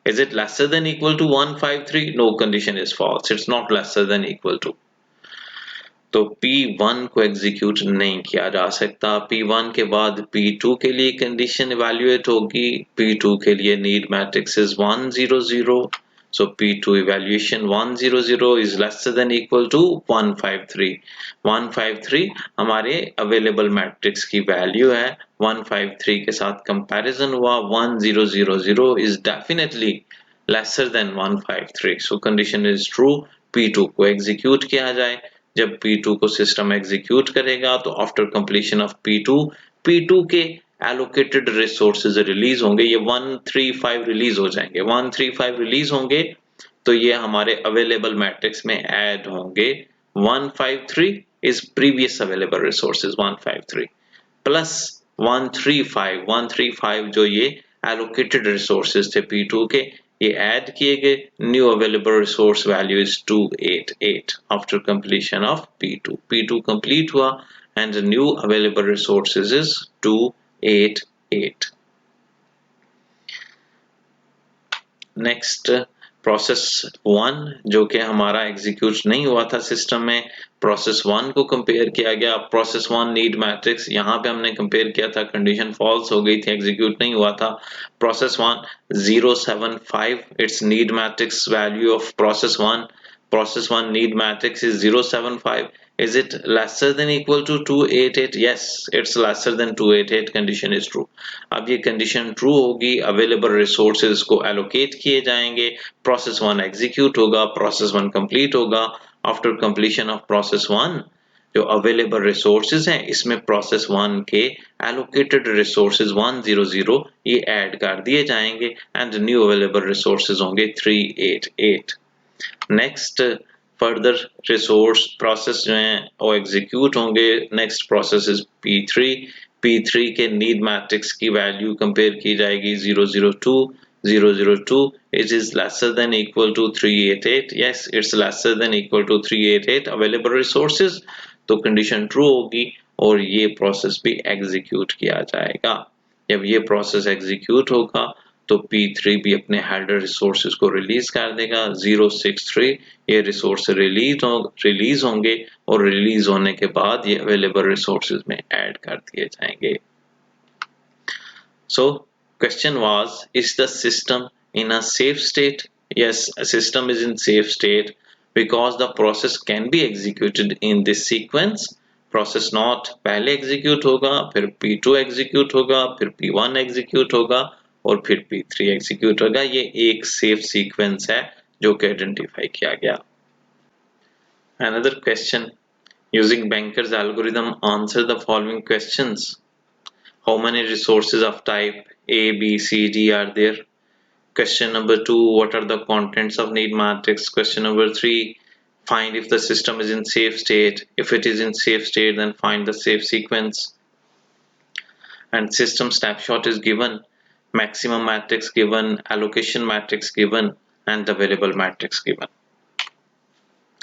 Is it lesser than equal to 153? No, condition is false. It's not lesser than equal to. तो P1 को एग्जीक्यूट नहीं किया जा सकता। P1 के बाद P2 के लिए कंडीशन इवैल्यूएट होगी। P2 के लिए need matrix is 100। So P2 evaluation 100 is lesser than equal to 153. 153 हमारे अवेलेबल मैट्रिक्स की वैल्यू है। 153 के साथ कंपैरिजन हुआ, 1000 is definitely lesser than 153. So condition is true. P2 को एग्जीक्यूट किया जाए। जब P2 को सिस्टम एग्जीक्यूट करेगा तो आफ्टर कंप्लीशन ऑफ P2 के एलोकेटेड रिसोर्सेज रिलीज होंगे, ये 135 रिलीज हो जाएंगे। 135 रिलीज होंगे तो ये हमारे अवेलेबल मैट्रिक्स में ऐड होंगे। 153 is previous available resources 153 plus 135 जो ये एलोकेटेड रिसोर्सेज थे P2 के, ये ऐड किए गए। New available resource value is 288 after completion of P2 complete हुआ and new available resources is 288। Next process 1 जो कि हमारा एग्जीक्यूट नहीं हुआ था सिस्टम में, प्रोसेस 1 को कंपेयर किया गया। प्रोसेस 1 नीड मैट्रिक्स, यहाँ पे हमने कंपेयर किया था, कंडीशन फॉल्स हो गई थी, एग्जीक्यूट नहीं हुआ था। Process 1 075 it's need matrix value of process 1 need matrix is 075. Is it lesser than equal to 288? Yes, it's lesser than 288. Condition is true. अब ये कंडीशन ट्रू होगी, अवेलेबल रिसोर्सेज को एलोकेट किए जाएंगे, प्रोसेस 1 एग्जीक्यूट होगा, प्रोसेस 1 कंप्लीट होगा। After completion of process 1 जो available resources हैं इसमें प्रोसेस 1 के एलोकेटेड रिसोर्सेज 100 ये ऐड कर दिए जाएंगे एंड न्यू अवेलेबल रिसोर्सेज होंगे 388। नेक्स्ट फर्दर रिसोर्स प्रोसेस जो हैं वो एग्जीक्यूट होंगे। नेक्स्ट प्रोसेस इज P3 के नीड मैट्रिक्स की वैल्यू कंपेयर की जाएगी 002 it is lesser than equal to 388. yes it's lesser than equal to 388 available resources, तो कंडीशन ट्रू होगी और ये प्रोसेस भी एग्जीक्यूट किया जाएगा। जब ये प्रोसेस एग्जीक्यूट होगा तो P3 भी अपने हेडर रिसोर्सेज को रिलीज कर देगा। 063 ये रिसोर्स रिलीज होंगे और रिलीज होने के बाद ये अवेलेबल रिसोर्सेज में ऐड कर दिए जाएंगे। So question was, is the system in a safe state? Yes, a system is in safe state because the process can be executed in this sequence. Process not पहले execute होगा, फिर P2 execute होगा, फिर P1 execute होगा और फिर P3 execute होगा। ये एक सेफ सीक्वेंस है जो कि आइडेंटिफाई किया गया। Another question, using Banker's algorithm answer the following questions. How many resources of type A, B, C, D are there? Question number 2, what are the contents of need matrix? Question number 3, find if the system is in safe state. If it is in safe state, then find the safe sequence. And system snapshot is given, maximum matrix given, allocation matrix given, and available matrix given.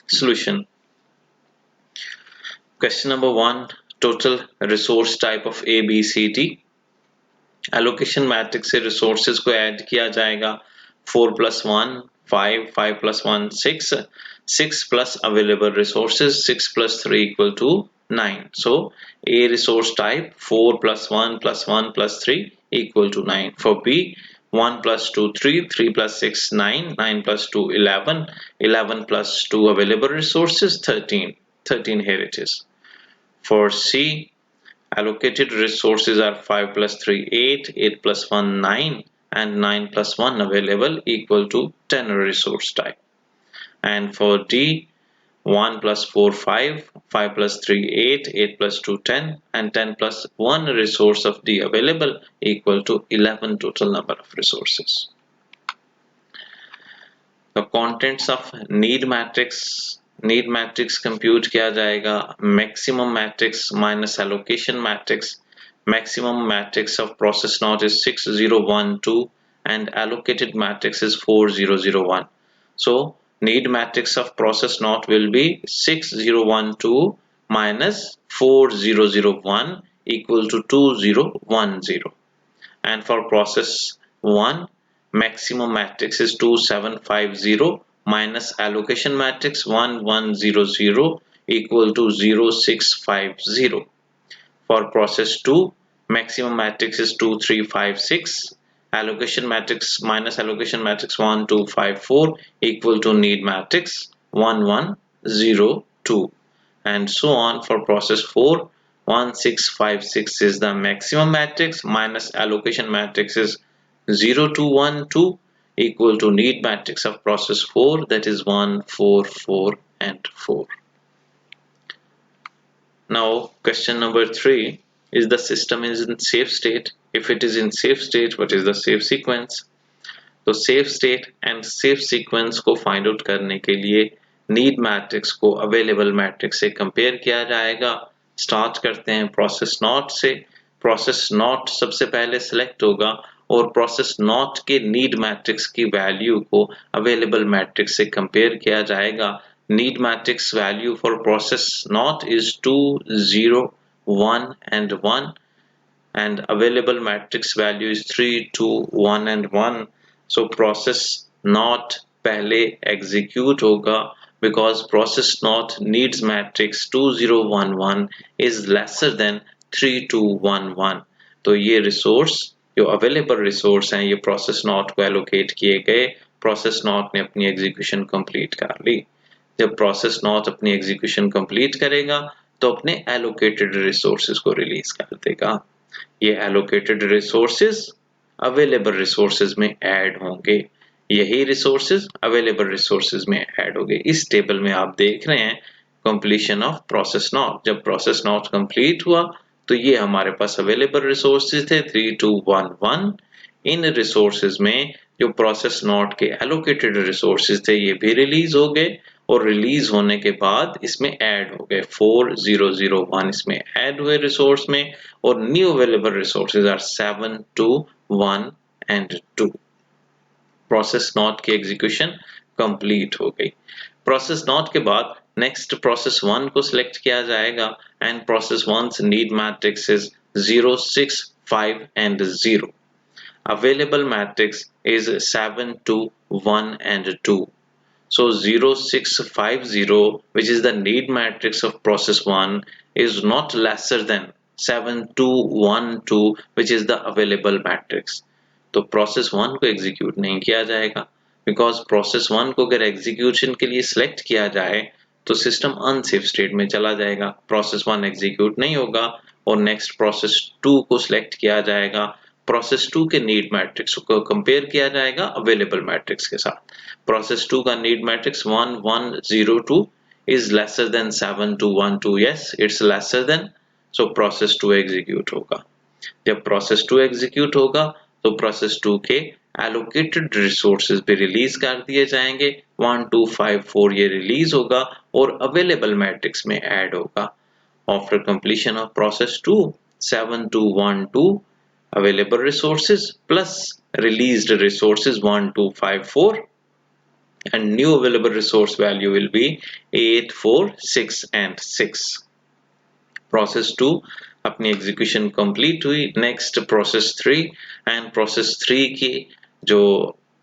Solution. Question number 1, total resource type of A, B, C, D. Allocation matrix से resources को add किया जाएगा। 4 + 1 5, 5 + 1 6, 6 plus available resources 6 + 3 = 9। So A resource type 4 + 1 + 1 + 3 = 9. For B 1 + 2 3, 3 + 6 9, 9 + 2 11, 11 + 2 available resources 13, 13 here it is. For C allocated resources are 5 + 3 8, 8 + 1 9, and 9 plus 1 available equal to 10 resource type. And for D, 1 plus 4 5, 5 plus 3 8, 8 plus 2 10, and 10 plus 1 resource of D available equal to 11 total number of resources. The contents of need matrix compute किया जाएगा maximum matrix minus allocation matrix. Maximum matrix of process node is 6012 and allocated matrix is 4001. So need matrix of process node will be 6012 minus 4001 equal to 2010. And for process 1, maximum matrix is 2750 minus allocation matrix 1100 equal to 0650. For process 2, maximum matrix is 2356, allocation matrix minus allocation matrix 1254 equal to need matrix 1102, and so on. For process 4, 1656 is the maximum matrix minus allocation matrix is 0212 equal to need matrix of process 4, that is 144 and 4. Now question number 3, is the system is in safe state? If it is in safe state, what is the safe sequence? तो safe state and safe sequence को find out करने के लिए need matrix को available matrix से compare किया जाएगा. Start करते हैं process not से. Process not सबसे पहले select होगा और process not के need matrix की value को available matrix से compare किया जाएगा. Need matrix value for process not is 2 0 1 and 1 and available matrix value is 3 2 1 and 1. So process not पहले execute होगा because process not needs matrix 2011 is lesser than 3211. तो ये resource जो available resource हैं ये process not को allocate किए गए. Process not ने अपनी execution complete कर ली. जब process not अपनी execution complete करेगा तो अपने allocated resources को release कर देगा. ये allocated resources available resources में add होंगे. यही resources available resources में add होंगे. इस table में आप देख रहे हैं completion of process not. जब process not complete हुआ तो ये हमारे पास available resources थे 3211. इन resources में जो process not के allocated resources थे ये भी release हो गए और रिलीज होने के बाद इसमें ऐड हो गए 4001 इसमें ऐड हुए रिसोर्स में और new available resources are 7 2 1 and 2. Process naught की एग्जीक्यूशन कंप्लीट हो गई. प्रोसेस नॉट के बाद नेक्स्ट प्रोसेस 1 को सिलेक्ट किया जाएगा and process 1's need matrix is 0 6 5 and 0. Available matrix is 7 2 1 and 2. So 0650, which is the need matrix of process 1, is not lesser than 7212, which is the available matrix. तो process 1 को execute नहीं किया जाएगा because process 1 को अगर execution के लिए select किया जाए तो system unsafe state में चला जाएगा. Process 1 execute नहीं होगा और next process 2 को select किया जाएगा. प्रोसेस 2 के नीड मैट्रिक्स को कंपेयर किया जाएगा अवेलेबल मैट्रिक्स के साथ. प्रोसेस 2 का need matrix 1102 is lesser than 7212. Yes it's lesser than, so process 2 execute होगा. जब प्रोसेस 2 एग्जीक्यूट होगा तो प्रोसेस 2 के एलोकेटेड रिसोर्सेज भी रिलीज कर दिए जाएंगे. 1254 ये रिलीज होगा और अवेलेबल मैट्रिक्स में ऐड होगा. After completion of process 2, 7212 available resources plus released resources 1254 and new available resource value will be 8 4 6 and 6. Process 2 अपनी execution complete हुई. Next process 3 and process 3 की जो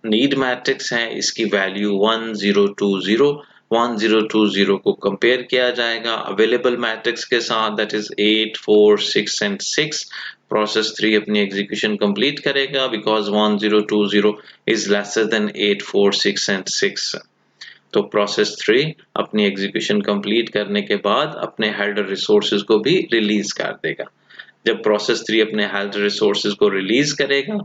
need matrix है इसकी value 1020 1020 को कंपेयर किया जाएगा अवेलेबल मैट्रिक्स के साथ, दैट इज 8 4 6 एंड 6. प्रोसेस 3 अपनी एग्जीक्यूशन कंप्लीट करेगा because 1020 is lesser than 8 4 6 and 6. तो प्रोसेस 3 अपनी एग्जीक्यूशन कंप्लीट करने के बाद अपने हेल्ड रिसोर्सेज को भी रिलीज कर देगा. जब प्रोसेस 3 अपने हेल्ड रिसोर्सेज को रिलीज करेगा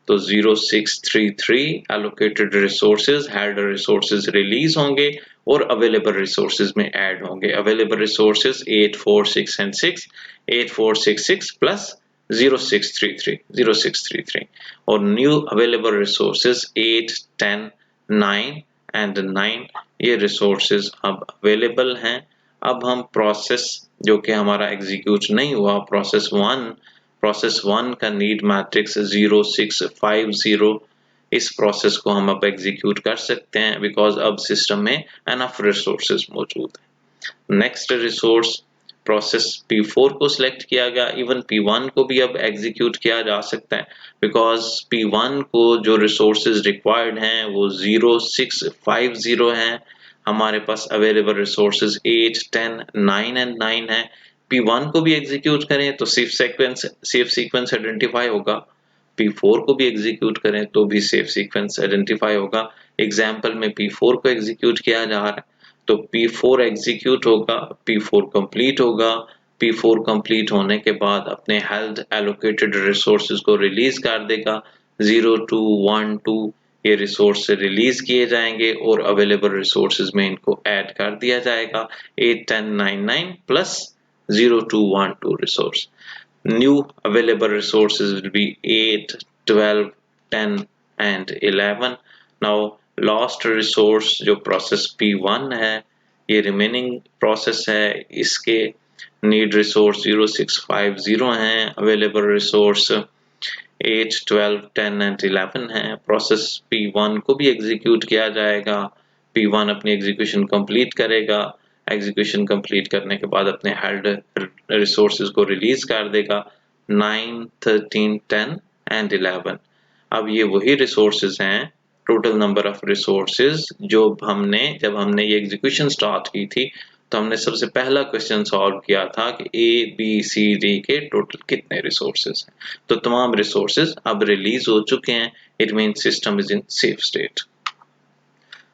तो 0633 allocated resources held resources release होंगे और available resources में ऐड होंगे। available resources 8 4 6 and 6 8 4 6 6 plus 0633 और new available resources 8 10 9 and 9 ये resources अब available हैं। अब हम प्रोसेस जो कि हमारा एग्जीक्यूट नहीं हुआ प्रोसेस वन का नीड मैट्रिक्स 0650 इस प्रोसेस को हम अब एग्जीक्यूट कर सकते हैं बिकॉज अब सिस्टम में एनफ रिसोर्सेज मौजूद है। नेक्स्ट रिसोर्स प्रोसेस P4 को सिलेक्ट किया गया। इवन P1 को भी अब एग्जीक्यूट किया जा सकता है बिकॉज P1 को जो रिसोर्सेज रिक्वायर्ड हैं वो 0650 हैं। हमारे पास अवेलेबल रिसोर्सेज 8 10 9 एंड 9 है। P1 को भी एग्जीक्यूट करें तो सेफ सीक्वेंस आइडेंटिफाई होगा। P4 को भी एग्जीक्यूट करें तो भी सेफ सीक्वेंस आइडेंटिफाई होगा। एग्जाम्पल में P4 को एग्जीक्यूट किया जा रहा है तो P4 एग्जीक्यूट होगा, P4 कंप्लीट होगा। P4 कंप्लीट होने के बाद अपने हेल्थ एलोकेटेड रिसोर्सेज को रिलीज कर देगा। 0 2 1 2 ये रिसोर्स रिलीज किए जाएंगे और अवेलेबल रिसोर्सेज में इनको ऐड कर दिया जाएगा। 8 10 9 9 plus 0 2 1 2 resource. New available resources will be 8 12 10 and 11. Now last resource जो process P1 है ये remaining process है, इसके need resource 0650 हैं, available resource 8 12 10 and 11 है। प्रोसेस P1 को भी एग्जीक्यूट किया जाएगा। P1 अपनी एग्जीक्यूशन कंप्लीट करेगा। एग्जीक्यूशन कंप्लीट करने के बाद अपने हेल्ड रिसोर्सेज को रिलीज कर देगा। 9 13 10 एंड 11 अब ये वही रिसोर्सेज हैं टोटल नंबर ऑफ रिसोर्सेज जो जब हमने ये एग्जीक्यूशन स्टार्ट की थी तो हमने सबसे पहला क्वेश्चन सॉल्व किया था कि A B C D के टोटल कितने रिसोर्सेज हैं। तो तमाम रिसोर्सेज अब रिलीज हो चुके हैं। It means system is in safe state.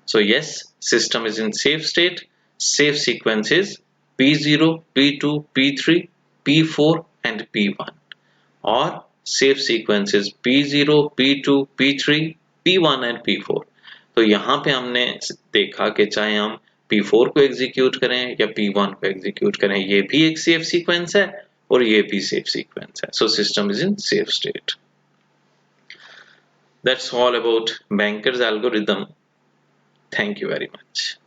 So yes, system is in safe state. Safe sequence is P0, P2, P3, P4 and P1 or safe sequence is P0, P2, P3, P1 and P4। तो यहाँ पे हमने देखा कि चाहे हम P4 को execute करें या P1 को एग्जीक्यूट करें ये भी एक सेफ सीक्वेंस है और ये भी सेफ सीक्वेंस है। So system is in safe state. That's all about Banker's algorithm. Thank you very much.